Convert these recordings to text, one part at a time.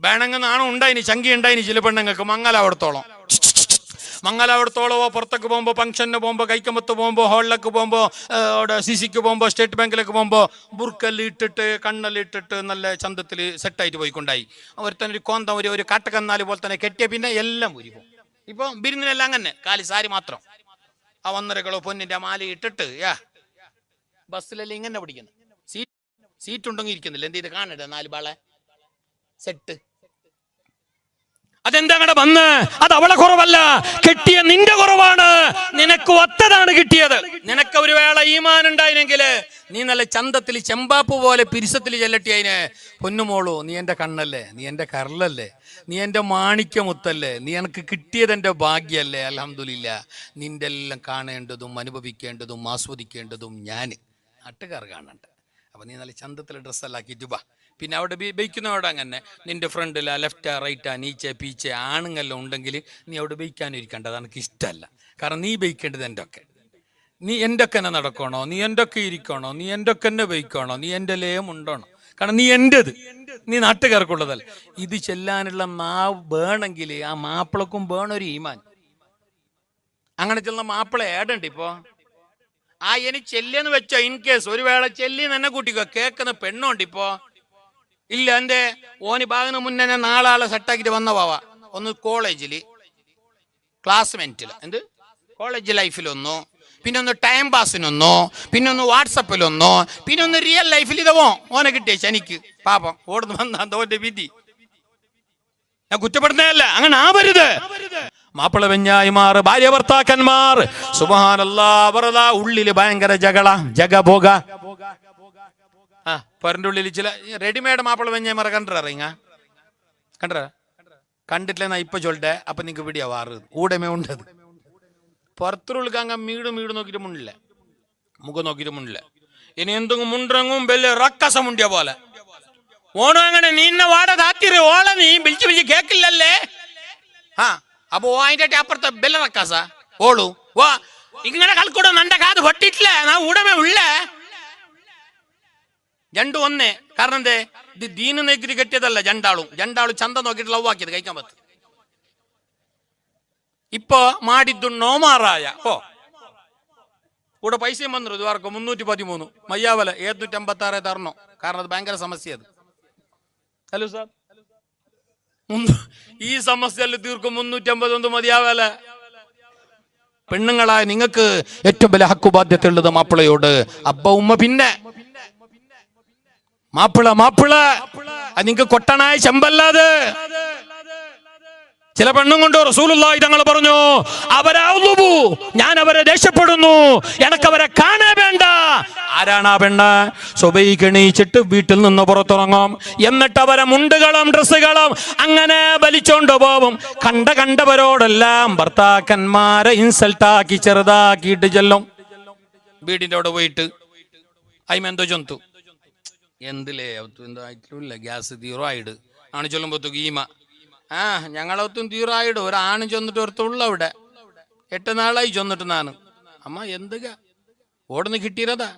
വേണമെങ്കിൽ നാണം ഉണ്ടായിനി, ചങ്കി ഉണ്ടായിനി ചില പെണ്ണുങ്ങൾക്ക് മംഗലാവിടത്തോളം. മംഗലാവിടത്തോളമോ പുറത്തേക്ക് പോകുമ്പോൾ, ഫംഗ്ഷന് പോകുമ്പോൾ, കൈക്കമ്പത്ത് പോകുമ്പോൾ, ഹോളിലേക്ക് പോകുമ്പോൾ, അവിടെ സിസിക്ക് പോകുമ്പോൾ, സ്റ്റേറ്റ് ബാങ്കിലേക്ക് പോകുമ്പോൾ ബുർക്കെല്ലാം ഇട്ടിട്ട് കണ്ണെല്ലാം ഇട്ടിട്ട് നല്ല ചന്തത്തിൽ സെറ്റായിട്ട് പോയിക്കൊണ്ടായി. ഒരുത്തനൊരു കോന്തം ഒരു കാട്ടക്കന്നാല് പോലെ തന്നെ കെട്ടിയ പിന്നെ എല്ലാം ഊരി പോകും. ഇപ്പൊ ബിരുന്നിനെല്ലാം അങ്ങനെ കാലി സാരി മാത്രം ആ 1.5 കിലോ പൊന്നിന്റെ മാല ഇട്ടിട്ട് ബസ്സിലെല്ലാം ഇങ്ങനെ പിടിക്കുന്നു. സീറ്റ് ഉണ്ടെങ്കിൽ ഇരിക്കുന്നില്ല. എന്ത് ചെയ്ത് കാണട്ടെ 4 ബാളെ സെറ്റ്. അതെന്താ അങ്ങടെ വന്ന്? അത് അവളെ കുറവല്ല, കെട്ടിയ നിന്റെ കുറവാണ്. നിനക്ക് ഒത്തതാണ് കിട്ടിയത്. നിനക്ക് ഒരു വേള ഈമാൻ ഉണ്ടായിനെങ്കിൽ നീ നല്ല ചന്തത്തിൽ ചെമ്പാപ്പ് പോലെ പിരിസത്തിൽ ചെല്ലട്ടി അതിന്. പൊന്നുമോളൂ, നീ എന്റെ കണ്ണല്ലേ, നീ എന്റെ കരളല്ലേ, നീ എന്റെ മാണിക്യമുത്തല്ലേ, നീ എനിക്ക് കിട്ടിയത് എന്റെ ഭാഗ്യല്ലേ. അൽഹംദുലില്ലാ. നിന്റെ എല്ലാം കാണേണ്ടതും അനുഭവിക്കേണ്ടതും ആസ്വദിക്കേണ്ടതും ഞാൻ. നാട്ടുകാർ കാണണ്ട. അപ്പൊ നീ നല്ല ചന്തത്തിൽ ഡ്രസ്സെല്ലാം ആക്കിയിട്ട് വാ. പിന്നെ അവിടെ ബൈക്കുന്നവിടെ അങ്ങനെ നിന്റെ ഫ്രണ്ടിലാ ലെഫ്റ്റാ റൈറ്റാ നീച്ചെ പീച്ചെ ആണുങ്ങളെല്ലാം ഉണ്ടെങ്കിൽ നീ അവിടെ ബൈക്കാനും ഇരിക്കേണ്ടത് എനിക്ക് ഇഷ്ടമല്ല. കാരണം നീ ബൈക്കേണ്ടത് എൻ്റെ ഒക്കെ. നീ എൻ്റെ ഒക്കെ തന്നെ നടക്കണോ, നീ എൻ്റെ ഒക്കെ ഇരിക്കണോ, നീ എൻ്റെ ഒക്കെ തന്നെ ബൈക്കണോ, നീ എൻ്റെ ലേയം ഉണ്ടോണോ? കാരണം നീ എൻ്റെത്, നീ നാട്ടുകാർക്കുള്ളതല്ല. ഇത് ചെല്ലാനുള്ള നാവ് വേണമെങ്കിൽ ആ മാപ്പിളക്കും വേണൊരു ഈമാൻ. അങ്ങനെ ചെല്ലുന്ന മാപ്പിള ഏടുണ്ട്. ഇപ്പോ എനിക്ക് ചെല്ലെന്ന് വെച്ചോ, ഇൻ കേസ് ഒരു വേള ചെല്ലി തന്നെ കൂട്ടിക്കോ, കേൾക്കുന്ന പെണ്ണുണ്ട് ഇപ്പോ. ഇല്ല, എന്റെ ഓന് ഭാഗത്തിന് മുന്നേ നാളാളെ സെറ്റാക്കിട്ട് വന്ന പോവാ. ഒന്ന് കോളേജില് ക്ലാസ്മേറ്റിൽ, എന്ത് കോളേജ് ലൈഫിലൊന്നോ, പിന്നെ ഒന്ന് ടൈം പാസിനൊന്നോ, പിന്നെ ഒന്ന് വാട്സപ്പിലൊന്നോ, പിന്നെ ഒന്ന് റിയൽ ലൈഫിൽ ഇതവോ ഓനെ കിട്ടിയ ശനിക്ക് പാപം ഓടുന്നു വന്ന തോന്റെ വിധി. ഞാൻ കുറ്റപ്പെടുന്നതല്ല, അങ്ങനെ ആവരുത്. മാപ്പിള വെഞ്ഞായിമാർ, ഭാര്യ ഭർത്താക്കന്മാർ, സുബ്ഹാനല്ലാഹ്, അവരതാ ഉള്ളില് ഭയങ്കര ജഗഭോഗ. പൊരന്റെ ഉള്ളിൽ ചില റെഡിമെയ്ഡ് മാപ്പിള വെഞ്ഞായിമാരെ കണ്ടിറങ്ങ കണ്ടിട്ടില്ലെന്നാ ഇപ്പൊ ചൊല്ലിട്ടെ. അപ്പൊ നിങ്ങക്ക് പിടിയാ വാറ് ഊടമേ ഉണ്ടത്. പുറത്തുള്ളിൽ അങ്ങ് മീട് നോക്കിയിട്ട് മുണ്ടില്ല, മുഖം നോക്കിയിട്ട് മുണ്ടില്ല. ഇനി എന്തെങ്കിലും മുണ്ടിറങ്ങും വലിയ റക്കസം മുണ്ടിയ പോലെ ഓണം. അങ്ങനെ നീന്നെ വാട താത്തിരി ഓള നീ വിളിച്ച് കേക്കില്ലല്ലേ. അപ്പൊ അതിന്റെ അപ്പുറത്തെ ബെല്ല റക്കാസ ഓളു വാ ഇങ്ങനെ കളിക്കൂടോ. നന്റെ കാത് പൊട്ടിട്ടില്ല, നാ ഊടമേ ഉള്ള രണ്ടും ഒന്നേ. കാരണം എന്തേ, ഇത് ദീന് നോക്കിട്ട് കെട്ടിയതല്ല. രണ്ടാളും ചന്ത നോക്കിയിട്ട് ലവ് ആക്കിയത് കഴിക്കാൻ പറ്റും. ഇപ്പൊ മാടിദ്ദു നോമാറായ കൂടെ പൈസയും വന്നു. ഇതുവർക്ക് 313 മയ്യാവല 756 തരണോ. കാരണം അത് ഭയങ്കര സമസ്യ. അത് ഹലോ സാർ, ഈ സമസ്യ തീർക്കും 350 മതിയാവല. പെണ്ണുങ്ങളായ നിങ്ങൾക്ക് ഏറ്റവും വലിയ ഹക്കു ബാധ്യത ഉള്ളത് മാപ്പിളയോട്. അബ്ബ ഉമ്മ പിന്നെ മാപ്പിള അത് നിങ്ങൾക്ക് കൊട്ടനായ ചെമ്പല്ലാതെ. ചില പെണ്ണും കൊണ്ട് റസൂലുള്ളാഹി തങ്ങൾ പറഞ്ഞു, അവരാവുന്നു, ഞാൻ അവരെ ദേഷ്യപ്പെടുന്നു, എനക്കവരെ കാണാൻ വേണ്ട. ആരാണ് ആ പെണ്ണ്? സുബഹിക്ക് എണീച്ചിട്ട് വീട്ടിൽ നിന്ന് പുറത്തിറങ്ങും, എന്നിട്ട് അവരെ മുണ്ടുകളും ഡ്രസ്സുകളും അങ്ങനെ വലിച്ചോണ്ട് പോവും. കണ്ടവരോടെല്ലാം ഭർത്താക്കന്മാരെ ഇൻസൾട്ടാക്കി ചെറുതാക്കിയിട്ട് ചെല്ലും. വീടിന്റെ അവിടെ പോയിട്ട് അയിമെന്തോ ചൊന്തു എന്തിലേ എന്തായിട്ടില്ല, ഗ്യാസ് തീറായിട് ആണ് ചൊല്ലുമ്പോഴത്തേക്ക് ഈമ ഞങ്ങളൊത്തും തീറായിട് ഒരാണ് ചൊന്നിട്ട് ഒരുത്തുള്ള അവിടെ 8 നാളായി ചൊന്നിട്ട് നാണ്. അമ്മ എന്തുക ഓടുന്ന് കിട്ടിയതാ.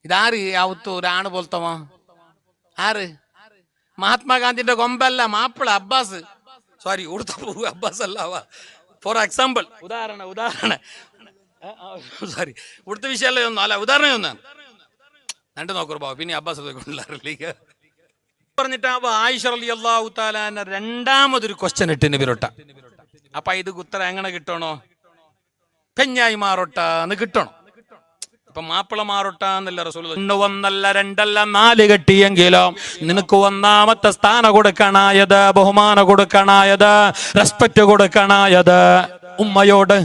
ഇതാറ് ആവത്തു ഒരാണ് പോലത്തമോ? ആറ്? മഹാത്മാഗാന്ധിന്റെ കൊമ്പല്ല, മാപ്പിള അബ്ബാസ്. സോറി, ഉടുത്ത അബ്ബാസ് അല്ല. ഫോർ എക്സാമ്പിൾ, ഉദാഹരണ സോറി, ഉടുത്ത വിഷയമല്ല ഒന്നും അല്ല, ഉദാഹരണം ഒന്നാണ്. രണ്ട് നോക്കൂ ബാബു. പിന്നെ അബ്ബാസ് പറഞ്ഞിട്ട് ആയിഷ റളിയല്ലാഹു തആല രണ്ടാമതൊരു ക്വസ്റ്റ്യൻ ഇട്ട് നബിരൊട്ട. അപ്പൊ ഇത് ഉത്തരം എങ്ങനെ കിട്ടണോ? പെഞ്ഞായി മാറൊട്ടാന്ന് കിട്ടണം. ഇപ്പൊ മാപ്പിള മാറൊട്ടാന്നല്ല റസൂലുള്ളാഹി. 1 2 4 കെട്ടിയെങ്കിലും നിനക്ക് 1ാമത്തെ സ്ഥാനം കൊടുക്കണായത്, ബഹുമാനം കൊടുക്കണായത്, റെസ്പെക്ട് കൊടുക്കണായത് ഉമ്മയോട്.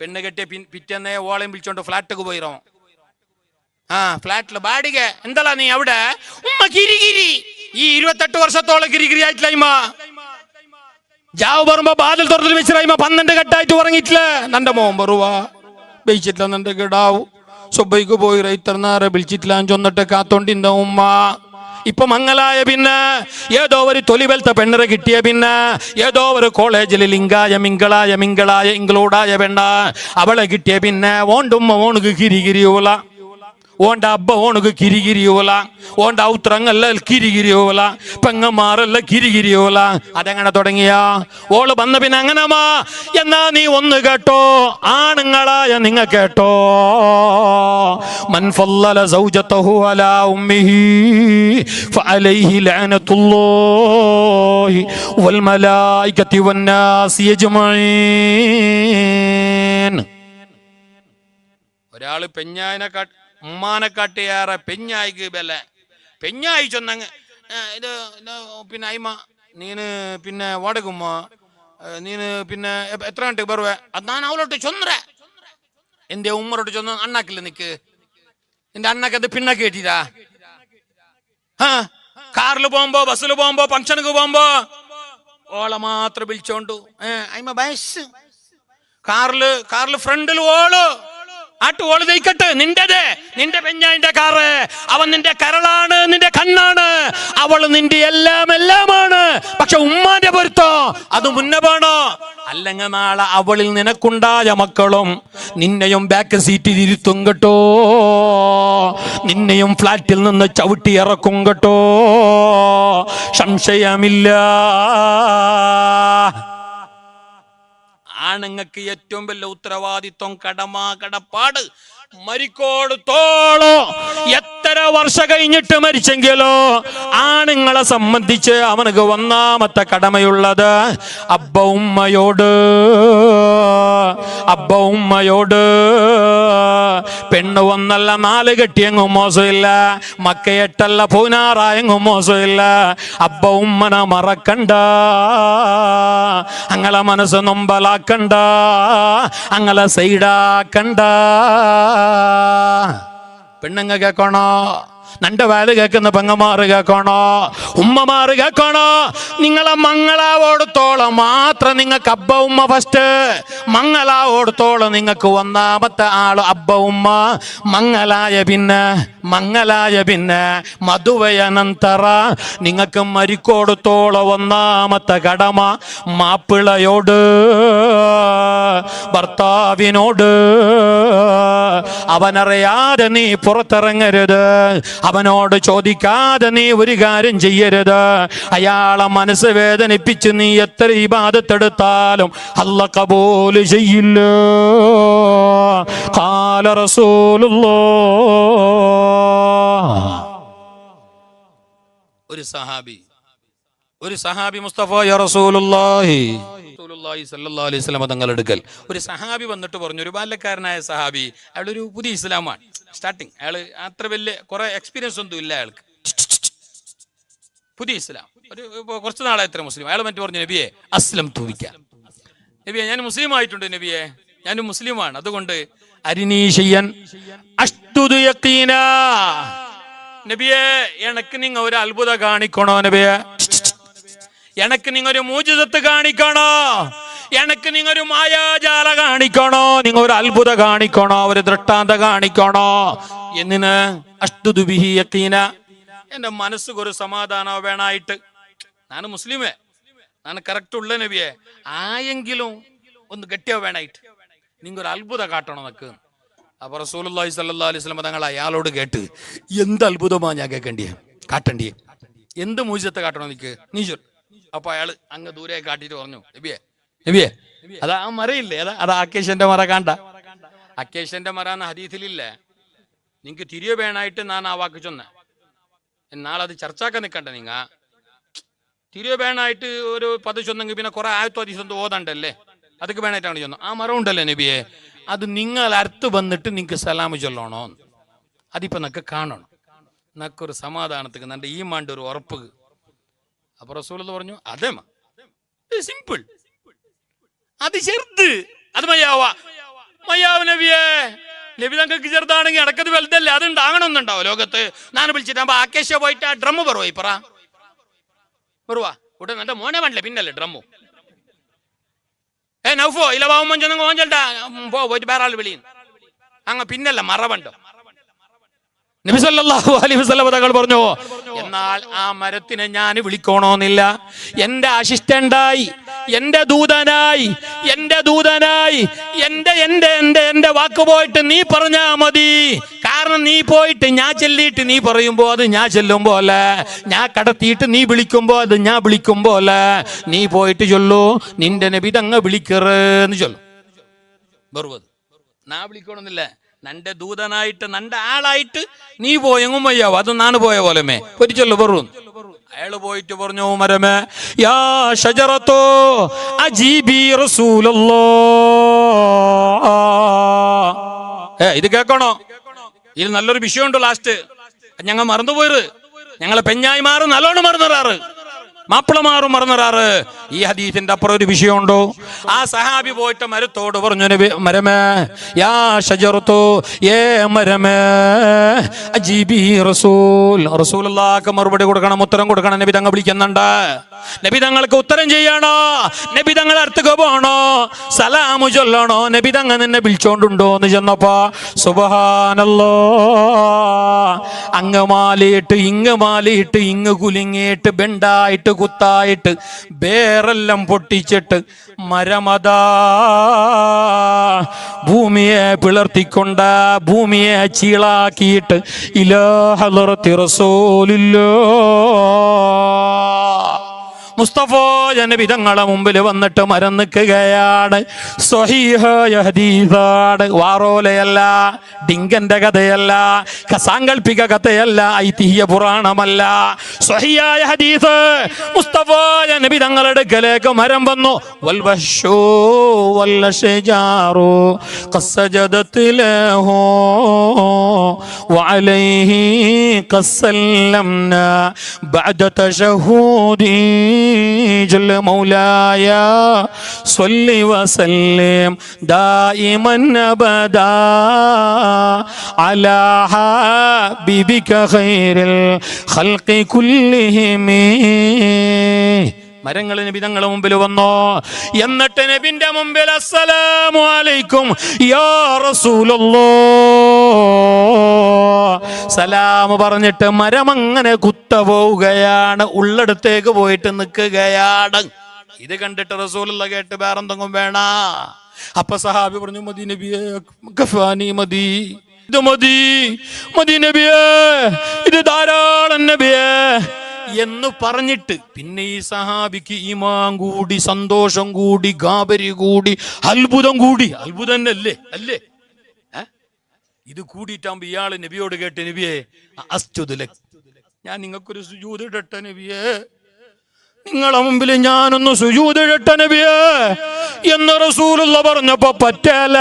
പെണ്ണ് കെട്ടിയ പിറ്റേന്നേ ഓളയും വിളിച്ചോണ്ട് ഫ്ലാറ്റിക്ക് പോയിരോ. ഫ്ലാറ്റില് ബാഡിക എന്താ നീ അവിടെ? ഉമ്മ കിരികിരി. ഈ 28 വർഷത്തോളം കിരികിരി ആയിട്ടില്ല. ഇമ്മ ജാവ് പറയുമ്പോ ബാതിൽ തുറന്നിട്ട് വെച്ചില്ല. 12 കെട്ടായിട്ട് ഉറങ്ങിയിട്ടില്ല. നന്റെ മോൻ ബറുവാ ബയിച്ചിട്ടില്ല. നന്റെ കിടാവു സുബൈക്ക് പോയി റൈത്തർന്നാരെ വിളിച്ചിട്ടില്ല. ചൊന്നിട്ട് കാത്തോണ്ടിന്റെ ഉമ്മ. ഇപ്പൊ മംഗലായ പിന്നെ ഏതോ ഒരു തൊലിവലത്തെ പെണ്ണറെ കിട്ടിയ പിന്നെ ഏതോ ഒരു കോളേജിൽ ലിംഗായ മിങ്കളായ ഇംഗ്ലൂഡായ പെണ്ണ അവളെ കിട്ടിയ പിന്നെ ഓണ്ടുമ്മ ഓണുക്ക് കിരികിരിയൂല. ഓണ്ട അബ്ബ ഓണക്ക് കിരികിരിയോല, ഓണ്ട ഔത്രങ്ങല്ല കിരികിരിയോല, പെങ്ങന്മാരല്ല കിരികിരിയോല. അതെങ്ങനെ തുടങ്ങിയ? ഓള് വന്ന പിന്നെ അങ്ങനമാ. എന്നാ നീ ഒന്ന് കേട്ടോ, ആണുങ്ങളായ നിങ്ങ കേട്ടോ. മൻ ഫല്ലല സൗജതഹു അലാ ഉമ്മിഹി ഫഅലൈഹി ലഅനത്തുല്ലാഹി വൽ മലായികതി വന്നാസി അജ്മഈൻ. ഒരാള് പെഞ്ഞായിനെക്കാട്ട് ഉമ്മാനെക്കാട്ടിയേറെ പെഞ്ഞായിക്ക് ബല പെഞ്ഞായി ചൊന്നങ്ങ് ഇത് പിന്നെ അയിമ നീന് പിന്നെ വടകുമ്മ നീന് പിന്നെ എത്ര ഗಂಟೆಗೆ ಬರುವೆ അത് ഞാൻ അവളോട്ട് ചൊന്നറ എന്റെ ഉമ്മറോട്ട് ചൊന്ന അണ്ണാക്കില്ല നിക്ക് എന്റെ അണ്ണക്ക് അത് പിന്നെ കേട്ടിരാ. കാറിൽ പോകുമ്പോ ബസ്സിൽ പോകുമ്പോ ഫംഗ്ഷനുക്ക് പോകുമ്പോ ഓളെ മാത്രം വിളിച്ചോണ്ടു അയിമ ബസ് കാറില് ഫ്രണ്ടിൽ ഓള് ആട്ട് ഓള് തയ്ക്കട്ടെ നിന്റേത്, നിന്റെ പെഞ്ഞായിന്റെ കാറ്. അവൻ നിന്റെ കരളാണ്, നിന്റെ കണ്ണാണ്, അവള് നിന്റെ എല്ലാമാണ്. പക്ഷെ ഉമ്മാന്റെ പൊരുത്തോ അത് മുന്നേ വേണോ? അല്ലെങ്കിൽ നാളെ അവളിൽ നിനക്കുണ്ടായ മക്കളും നിന്നെയും ബാക്ക് സീറ്റിൽ ഇരുത്തും കേട്ടോ, നിന്നെയും ഫ്ലാറ്റിൽ നിന്ന് ചവിട്ടി ഇറക്കും കേട്ടോ, സംശയമില്ല. ആണുങ്ങൾക്ക് ഏറ്റവും വലിയ ഉത്തരവാദിത്വം, കടപ്പാട്. മരിക്കോടത്തോളോ എത്ര വർഷം കഴിഞ്ഞിട്ട് മരിച്ചെങ്കിലോ ആണുങ്ങളെ സംബന്ധിച്ച് അവനക്ക് ഒന്നാമത്തെ കടമയുള്ളത് അബ്ബ ഉമ്മയോട്. പെണ്ണ് ഒന്നല്ല 4 കെട്ടിയെങ്ങും മോശമില്ല, മക്ക 8 16 മോശമില്ല. അബ്ബ ഉമ്മനെ മറക്കണ്ട, അങ്ങളെ മനസ്സ് നൊമ്പലാക്കണ്ട, അങ്ങളെ സൈഡാക്കണ്ട. പെണ്ണുങ്ങ കേൾക്കണോ? നന്റെ വാല് കേൾക്കുന്ന പെങ്ങന്മാറ് കേൾക്കണോ? ഉമ്മമാറ് കേൾക്കണോ? നിങ്ങളെ മംഗളാവോടത്തോളം മാത്രം നിങ്ങൾക്ക് അബ്ബ ഉമ്മ ഫസ്റ്റ്. മംഗളാവോടത്തോളം നിങ്ങൾക്ക് ഒന്നാമത്തെ ആള് അബ്ബ ഉമ്മ. മംഗലായ പിന്നെ മധുവയ നന്തറ നിങ്ങൾക്ക് മരിക്കോടത്തോളം ഒന്നാമത്തെ കടമ മാപ്പിളയോട്, ഭർത്താവിനോട്. അവനറിയാതെ നീ പുറത്തിറങ്ങരുത്, അവനോട് ചോദിക്കാതെ നീ ഒരു കാര്യം ചെയ്യരുത്. അയാളെ മനസ്സ് വേദനിപ്പിച്ച് നീ എത്ര ഇബാദത്തെടുത്താലും അല്ലാഹ് കബൂൽ ചെയ്യില്ല. ഖാല റസൂലുള്ളാഹ്. ഒരു സഹാബി മുസ്തഫ റസൂലുള്ളാഹി സല്ലല്ലാഹു അലൈഹി വസല്ലം തങ്ങളുടെ അടുക്കൽ ഒരു സഹാബി വന്നിട്ട് പറഞ്ഞു, ഒരു ബാല്യക്കാരനായ സഹാബി, അയാളൊരു പുതിയ ഇസ്ലാമാണ് സ്റ്റാർട്ടിങ്, അയാള് അത്ര വലിയ കുറെ എക്സ്പീരിയൻസ് ഒന്നും ഇല്ല അയാൾക്ക്, പുതിയ ഇസ്ലാം, ഒരു കുറച്ച് നാളായത്ര മുസ്ലിം. അയാൾ മറ്റു പറഞ്ഞു, നബിയെ അസ്ലം തൂവിക്കാം, നബിയെ ഞാൻ മുസ്ലിം ആയിട്ടുണ്ട്, നബിയെ ഞാനും മുസ്ലിമാണ്, അതുകൊണ്ട് അരിനീശയ്യൻ അഷ്തുദു യഖീന, നബിയെ എനക്ക് നിങ്ങ ഒരു അത്ഭുതം കാണിക്കണോ, നബിയെ എനക്ക് നിങ്ങ ഒരു മൂജിസത്ത് കാണിക്കണോ, എനക്ക് നിങ്ങ ഒരു മായാജാല കാണിക്കണോ, നിങ്ങ ഒരു അത്ഭുതം കാണിക്കണോ, ഒരു ദൃഷ്ടാന്ത കാണിക്കണോ. എന്നിന് അഷ്തുദു ബിഹി യഖീന, എന്റെ മനസ്സുക്ക് ഒരു സമാധാനം വേണായിട്ട്, ഞാൻ മുസ്ലിമേ, ഞാൻ കറക്റ്റ് ഉള്ള നബിയെ, ആയെങ്കിലും ഒന്ന് ഗട്ടിയോ വേണായിട്ട് നിങ്ങ ഒരു അത്ഭുതം കാട്ടണം എന്നൊക്കെ. അപ്പൊ റസൂലുള്ളാഹി സ്വല്ലല്ലാഹു അലൈഹി വസല്ലം തങ്ങൾ അയാളോട് കേട്ട്, എന്ത് അത്ഭുതമാ ഞാൻ കേൾക്കണ്ടിയേ, കാട്ടണ്ടിയേ, എന്ത് മൂജിസത്ത് കാട്ടണോ നിക്ക് നീ ചൊൽ. അപ്പൊ അയാള് അങ്ങ് ദൂരെ കാട്ടിട്ട് പറഞ്ഞു, നബിയെ നബിയെ അതാ ആ മരയില്ലേ, അതാ അക്കേഷ്യന്റെ മര കാണ്ട, അക്കേഷ്യന്റെ മര എന്ന ഹദീസിലില്ലേ, നിങ്ങക്ക് തിരിയോ വേണായിട്ട് ഞാൻ ആ വാക്ക് ചൊന്ന, നാളെ അത് ചർച്ചാക്കാൻ നിൽക്കണ്ട, നിങ്ങ തിരിയോ വേണായിട്ട് ഒരു പദ ചൊന്നെങ്കിൽ പിന്നെ കുറെ ആയത്തോ ഹദീസ് ഓതണ്ടല്ലേ, അതൊക്കെ വേണായിട്ടാണ് ചൊന്നത്. ആ മരം ഉണ്ടല്ലേ നബിയെ, അത് നിങ്ങൾ അർത്ത് വന്നിട്ട് നിങ്ങൾക്ക് സലാം ചൊല്ലണോ, അതിപ്പോ നക്ക് കാണണം, നക്കൊരു സമാധാനത്തിന് നന്റെ ഈ മാണ്ട് ഒരു ഉറപ്പ്. അപ്പൊ റസൂലുള്ളാഹി പറഞ്ഞു, അതേ സിമ്പിൾ, അത് ചെറുത്, അത് മയ്യാവ് നബിയെ, നബി തങ്ങൾക്ക് ചെറുതാണെങ്കിൽ അടക്കത് വലുതല്ലേ, അത് ഉണ്ടാകണമെന്നുണ്ടാവോ ലോകത്ത്. ഞാൻ വിളിച്ചിട്ട് ആക്കേശ പോയിട്ട് ആ ഡ്രമ്മ് പറവായി പറ വരുവാ ഉടനെ എന്റെ മോനെ വേണ്ടല്ലേ, പിന്നല്ലേ ഡ്രമ്മു നൗഫോ ഇല്ല വാവുമ്പോ ഓഞ്ചൽട്ടാ പോ പോയിട്ട് വേറെ ആൾ വിളിയും അങ്ങ് പിന്നല്ല മറവുണ്ടോ. നബി സല്ലല്ലാഹു അലൈഹി വസല്ലം തങ്ങൾ പറഞ്ഞു, എന്നാൽ ആ മരത്തിനെ ഞാൻ വിളിക്കണമെന്നില്ല, എന്റെ അസിസ്റ്റന്റായി, എന്റെ ദൂതനായി എന്റെ വാക്ക് പോയിട്ട് നീ പറഞ്ഞാ മതി. കാരണം നീ പോയിട്ട് ഞാൻ ചെല്ലിയിട്ട് നീ പറയുമ്പോ അത് ഞാൻ ചെല്ലുമ്പോ അല്ല, ഞാൻ കടത്തിയിട്ട് നീ വിളിക്കുമ്പോ അത് ഞാൻ വിളിക്കുമ്പോ അല്ല. നീ പോയിട്ട് ചൊല്ലു നിന്റെ നബി തങ്ങ വിളിക്കറെന്ന് ചൊല്ലും. ബറുവത് നാ വിളിക്കണമെന്നില്ല, നന്റെ ദൂതനായിട്ട് നന്റെ ആളായിട്ട് നീ പോയെങ്ങും വയ്യാവോ, അത് നാണ് പോയ പോലെമേ ഒരു ചൊല്ലു ബറു. അയാള് പോയിട്ട് പറഞ്ഞു മരമേ യാ ഷജറത്തോ അജീബി റസൂലല്ലാഹ്. ഇത് കേൾക്കണോ? ഇത് നല്ലൊരു വിഷയമുണ്ട്. ലാസ്റ്റ് ഞങ്ങൾ മറന്നുപോയത്, ഞങ്ങളെ പെഞ്ഞായിമാറ് നല്ലോണം മറന്നിറാറ്, മാപ്പിളമാറും മറന്നിറാറ്. ഈ ഹദീസിന്റെ അപ്പുറം ഒരു വിഷയമുണ്ടോ? ആ സഹാബി പോയിട്ട് മരത്തോട് പറഞ്ഞു മരമേ യാ ഷജറത്തോ, ഏ മരമേ അജീബി റസൂൽ. റസൂലുള്ളാഹിക്ക് മറുപടി കൊടുക്കണം, ഉത്തരം കൊടുക്കണം. നബി തങ്ങൾ വിളിക്കുന്നുണ്ട്. നബി തങ്ങൾക്ക് ഉത്തരം ചെയ്യണോ? നബി തങ്ങൾ അടുത്തേക്ക് പോകണോ? സലാമു ചൊല്ലണോ? നബി തങ്ങൾ നിന്നെ വിളിച്ചോണ്ടുണ്ടോ എന്ന് ചെന്നപ്പോ സുബ്ഹാനല്ലാഹ്, അങ്ങ് മാലിയിട്ട് ഇങ്ങ് കുലുങ്ങിയിട്ട് ബെണ്ടായിട്ട് കുത്തായിട്ട് വേറെല്ലാം പൊട്ടിച്ചിട്ട് മരമതാ ഭൂമിയെ പിളർത്തിക്കൊണ്ട് ഭൂമിയെ ചീളാക്കിയിട്ട് ഇലാ ഹളറത്തി റസൂലില്ലാഹ് മുസ്തഫ നബി തങ്ങളെ മുമ്പിൽ വന്നിട്ട് മരം നിൽക്കുകയാണ്. സ്വഹീഹായ ഹദീസാണ്, വാറോലയല്ല, ഡിങ്കന്റെ കഥയല്ല, സാങ്കല്പിക കഥയല്ല, ഐതിഹ്യ പുരാണമല്ല. സ്വഹീഹായ ഹദീസ്. മുസ്തഫ നബി തങ്ങളുടെ അടുക്കലേക്ക് മരം വന്നു. വൽവശൂ വല്ലശജാറു ഖസ്സജദത് ലഹു വഅലൈഹി ഖസ്സല്ലംനാ ബഅദ തശഹൂദി ജൽ മൗലായ സ്വല്ലി വസല്ലിം ദായിമൻ അബദാ അലാ ഹബീബിക ഖൈറിൽ ഖൽഖി കുല്ലിഹിം. മരങ്ങൾ നബി തങ്ങളുടെ മുമ്പിൽ വന്നോ. എന്നിട്ട് നബിന്റെ മുമ്പിൽ അസ്സലാമു അലൈക്കും യാ റസൂലല്ലാഹ് സലാം പറഞ്ഞിട്ട് മരം അങ്ങനെ കുത്ത പോവുകയാണ്, ഉള്ളടത്തേക്ക് പോയിട്ട് നിൽക്കുകയാണ്. ഇത് കണ്ടിട്ട് റസൂലുള്ളാഹി കേട്ട് വേറെന്തെങ്കിലും വേണ. അപ്പൊ സഹാബി പറഞ്ഞു മതി നബിയേ, ഗഫാനി മതി, ഇത് മതി, മതി നബിയേ, ഇത് ധാരാളം നബിയേ എന്ന് പറഞ്ഞിട്ട് പിന്നെ ഈ സഹാബിക്ക് ഈമാൻ കൂടി, സന്തോഷം കൂടി, ഗാബരി കൂടി, അത്ഭുതം കൂടി. അത്ഭുതം തന്നെ അല്ലേ? ഇത് കൂടിയിട്ടാകുമ്പോ ഇയാള് നബിയോട് കേട്ട് നബിയെ അസ്ജുദ് ലക്, ഞാൻ നിങ്ങൾക്കൊരു സുജൂദ് ഇടട്ടെ നബിയേ, നിങ്ങളെ മുമ്പിൽ ഞാനൊന്ന് സുജൂദ് ഇടട്ടെ നബിയേ എന്ന് റസൂലുള്ളാഹി പറഞ്ഞപ്പോ പറ്റല.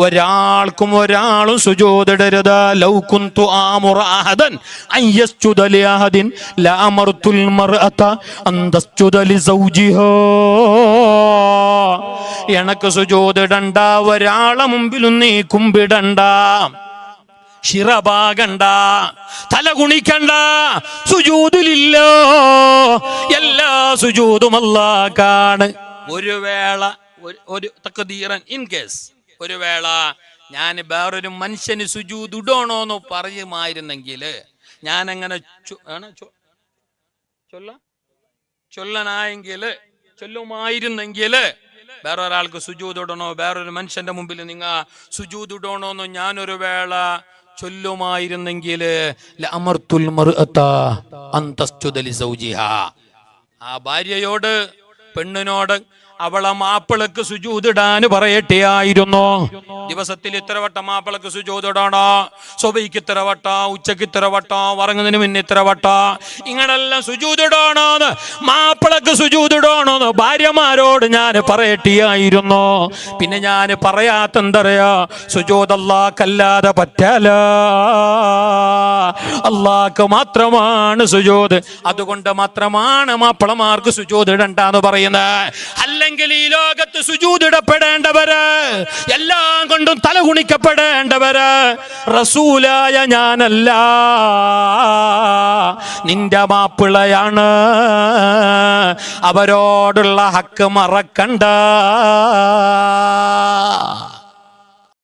ഒരാളും സുജൂദിടരുത്. ലൗ കുന്തു ആമുറ അഹദൻ അൻ യസ്ജുദ ലി അഹദിൻ ലഅമർതുൽ മർഅത അൻ തസ്ജുദ ലി സൗജിഹാ. എനക്ക് സുജൂദിടണ്ട, ഒരാളെ മുമ്പിലും നീ കുമ്പിടണ്ട, ശിറഭാഗണ്ട, തല കുണിക്കണ്ട. സുജൂദിലില്ല, എല്ലാ സുജൂദും അല്ലാഹ്ക്കാണ്. ഒരു വേള ഒരു തഖദീറൻ ഇൻ കേസ് ഒരു വേള ഞാൻ വേറൊരു മനുഷ്യന് സുജൂദ് ഇടണോന്ന് പറയുമായിരുന്നെങ്കിൽ ഞാൻ അങ്ങനെ ചൊല്ലുമായിരുന്നെങ്കിൽ വേറൊരാൾക്ക് സുജൂദ് ഇടണോ, വേറൊരു മനുഷ്യന്റെ മുമ്പിൽ നിങ്ങൾ സുജൂദ് ഇടണോന്ന് ഞാനൊരു വേള ചൊല്ലുമായിരുന്നെങ്കിൽ ലഅമർതുൽ മർഅത അൻ തസ്ജുദ ലി സൗജിഹാ. ആ ഭാര്യയോട്, പെണ്ണിനോട് അവളെ മാപ്പിളക്ക് സുജൂദിടാന് പറയട്ടെയായിരുന്നു. ദിവസത്തിൽ ഇത്ര വട്ടം മാപ്പിളക്ക് സുജൂദിടണോ, സുബഹിക്ക് ഇത്ര വട്ടം, ഉച്ചക്ക് ഇത്ര വട്ടം, ഉറങ്ങുന്നതിന് മുന്നേ ഇത്ര വട്ടം, ഇങ്ങനെല്ലാം സുജൂദിടണോന്ന്, മാപ്പിളക്ക് സുജൂദിടണോന്ന് ഭാര്യമാരോട് ഞാൻ പറയട്ടെയായിരുന്നു. പിന്നെ ഞാൻ പറയാത്ത എന്തറിയാ, സുജൂദ് അല്ലാഹ്ക്കല്ലാതെ പറ്റല, അല്ലാഹ്ക്ക് മാത്രമാണ് സുജൂദ്. അതുകൊണ്ട് മാത്രമാണ് മാപ്പിളമാർക്ക് സുജൂദ് ഇടണ്ടെന്ന് പറയുന്നത്. അല്ലെങ്കിൽ ഈ ലോകത്ത് സുജൂദിടപ്പെടേണ്ടവര്, എല്ലാം കൊണ്ടും തലകുണിക്കപ്പെടേണ്ടവര് റസൂലായ ഞാനല്ല, നിന്റെ മാപ്പിളയാണ്. അവരോടുള്ള ഹക്ക് മറക്കണ്ട.